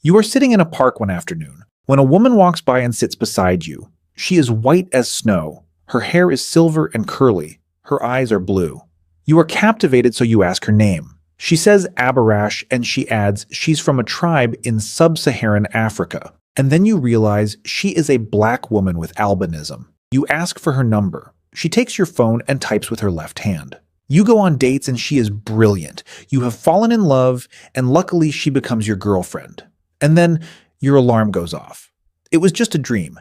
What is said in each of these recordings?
You are sitting in a park one afternoon when a woman walks by and sits beside you. She is white as snow. Her hair is silver and curly. Her eyes are blue. You are captivated, so you ask her name. She says Abarash, and she adds she's from a tribe in sub-Saharan Africa. And then you realize she is a black woman with albinism. You ask for her number. She takes your phone and types with her left hand. You go on dates and she is brilliant. You have fallen in love, and luckily she becomes your girlfriend. And then your alarm goes off. It was just a dream.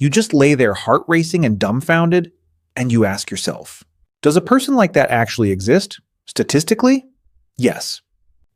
You just lay there heart racing and dumbfounded, and you ask yourself, does a person like that actually exist? Statistically? Yes.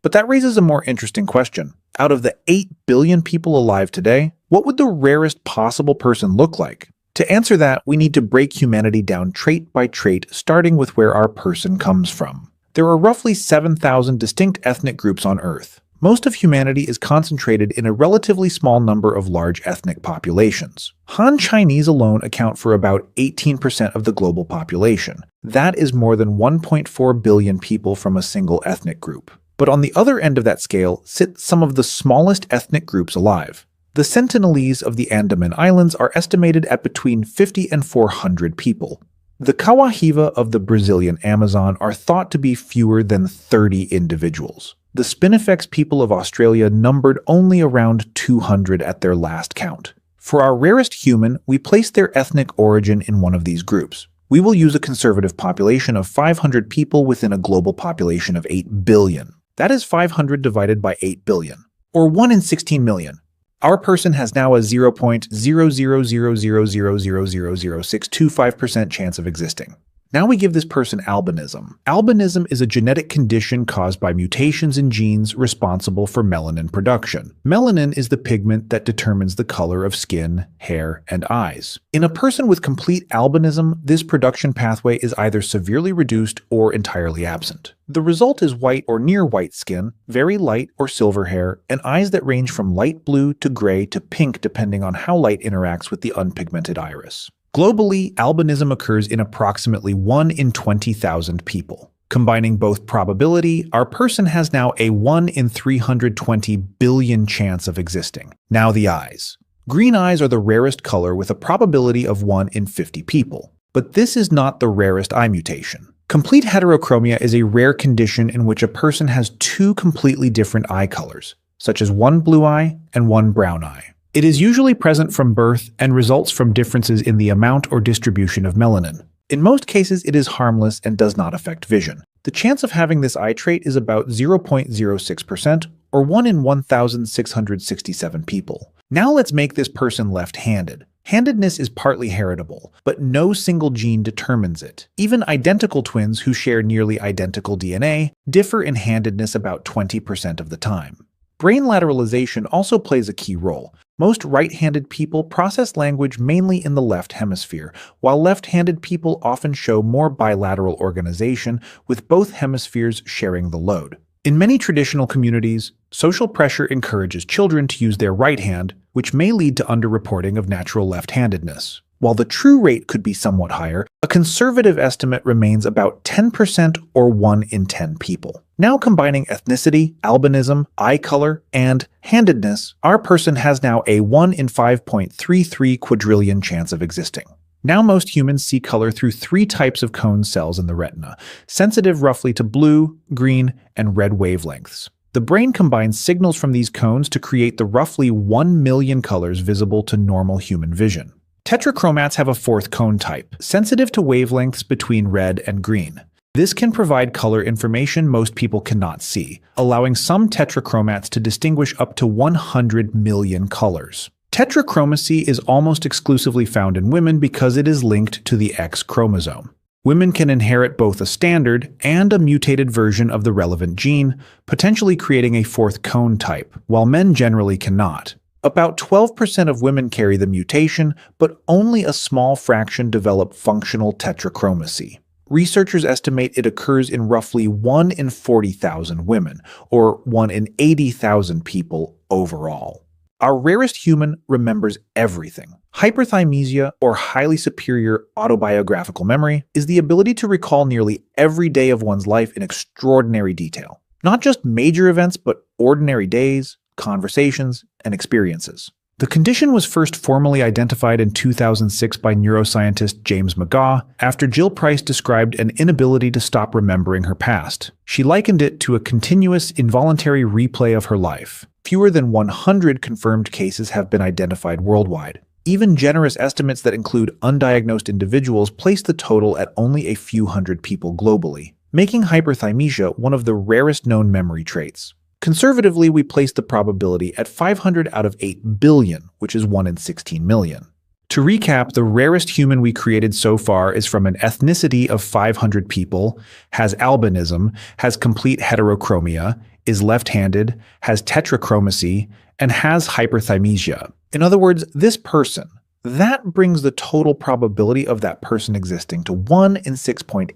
But that raises a more interesting question. Out of the 8 billion people alive today, what would the rarest possible person look like? To answer that, we need to break humanity down trait by trait, starting with where our person comes from. There are roughly 7,000 distinct ethnic groups on Earth. Most of humanity is concentrated in a relatively small number of large ethnic populations. Han Chinese alone account for about 18% of the global population. That is more than 1.4 billion people from a single ethnic group. But on the other end of that scale sit some of the smallest ethnic groups alive. The Sentinelese of the Andaman Islands are estimated at between 50 and 400 people. The Kawahiva of the Brazilian Amazon are thought to be fewer than 30 individuals. The Spinifex people of Australia numbered only around 200 at their last count. For our rarest human, we place their ethnic origin in one of these groups. We will use a conservative population of 500 people within a global population of 8 billion. That is 500 divided by 8 billion, or 1 in 16 million. Our person has now a 0.00000000625% chance of existing. Now we give this person albinism. Albinism is a genetic condition caused by mutations in genes responsible for melanin production. Melanin is the pigment that determines the color of skin, hair, and eyes. In a person with complete albinism, this production pathway is either severely reduced or entirely absent. The result is white or near white skin, very light or silver hair, and eyes that range from light blue to gray to pink depending on how light interacts with the unpigmented iris. Globally, albinism occurs in approximately 1 in 20,000 people. Combining both probability, our person has now a 1 in 320 billion chance of existing. Now the eyes. Green eyes are the rarest color with a probability of 1 in 50 people. But this is not the rarest eye mutation. Complete heterochromia is a rare condition in which a person has 2 completely different eye colors, such as 1 blue eye and 1 brown eye. It is usually present from birth and results from differences in the amount or distribution of melanin. In most cases, it is harmless and does not affect vision. The chance of having this eye trait is about 0.06%, or 1 in 1,667 people. Now let's make this person left-handed. Handedness is partly heritable, but no single gene determines it. Even identical twins who share nearly identical DNA differ in handedness about 20% of the time. Brain lateralization also plays a key role. Most right-handed people process language mainly in the left hemisphere, while left-handed people often show more bilateral organization, with both hemispheres sharing the load. In many traditional communities, social pressure encourages children to use their right hand, which may lead to underreporting of natural left-handedness. While the true rate could be somewhat higher, a conservative estimate remains about 10% or 1 in 10 people. Now combining ethnicity, albinism, eye color, and handedness, our person has now a 1 in 5.33 quadrillion chance of existing. Now most humans see color through 3 types of cone cells in the retina, sensitive roughly to blue, green, and red wavelengths. The brain combines signals from these cones to create the roughly 1 million colors visible to normal human vision. Tetrachromats have a 4th cone type, sensitive to wavelengths between red and green. This can provide color information most people cannot see, allowing some tetrachromats to distinguish up to 100 million colors. Tetrachromacy is almost exclusively found in women because it is linked to the X chromosome. Women can inherit both a standard and a mutated version of the relevant gene, potentially creating a 4th cone type, while men generally cannot. About 12% of women carry the mutation, but only a small fraction develop functional tetrachromacy. Researchers estimate it occurs in roughly 1 in 40,000 women, or 1 in 80,000 people overall. Our rarest human remembers everything. Hyperthymesia, or highly superior autobiographical memory, is the ability to recall nearly every day of one's life in extraordinary detail. Not just major events, but ordinary days, conversations, and experiences. The condition was first formally identified in 2006 by neuroscientist James McGaugh after Jill Price described an inability to stop remembering her past. She likened it to a continuous, involuntary replay of her life. Fewer than 100 confirmed cases have been identified worldwide. Even generous estimates that include undiagnosed individuals place the total at only a few hundred people globally, making hyperthymesia one of the rarest known memory traits. Conservatively, we place the probability at 500 out of 8 billion, which is 1 in 16 million. To recap, the rarest human we created so far is from an ethnicity of 500 people, has albinism, has complete heterochromia, is left-handed, has tetrachromacy, and has hyperthymesia. In other words, this person. That brings the total probability of that person existing to 1 in 6.83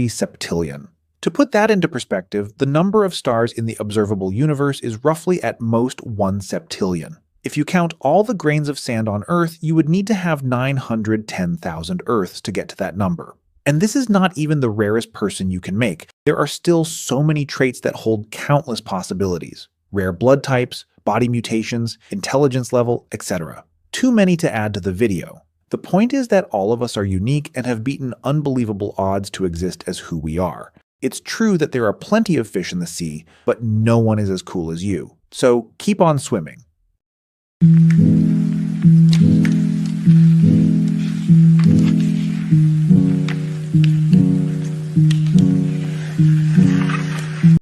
septillion. To put that into perspective, the number of stars in the observable universe is roughly at most 1 septillion. If you count all the grains of sand on Earth, you would need to have 910,000 Earths to get to that number. And this is not even the rarest person you can make. There are still so many traits that hold countless possibilities. Rare blood types, body mutations, intelligence level, etc. Too many to add to the video. The point is that all of us are unique and have beaten unbelievable odds to exist as who we are. It's true that there are plenty of fish in the sea, but no one is as cool as you. So keep on swimming.